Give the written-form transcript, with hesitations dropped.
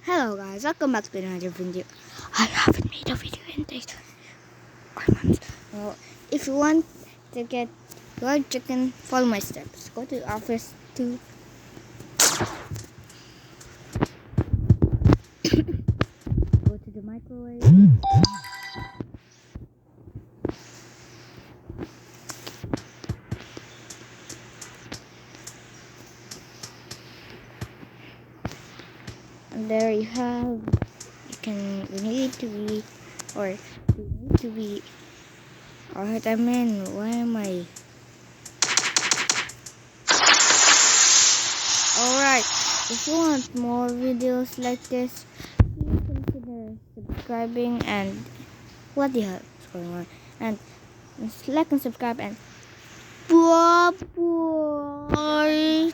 Hello guys, welcome back to another video. I haven't made a video in days or months. If you want to get your chicken, follow my steps. Go to the office to go to the microwave. And there you have. You need to be, Alright, I'm in. Why am I? Alright, if you want more videos like this, please consider subscribing and what the hell is going on? And like and subscribe and bye.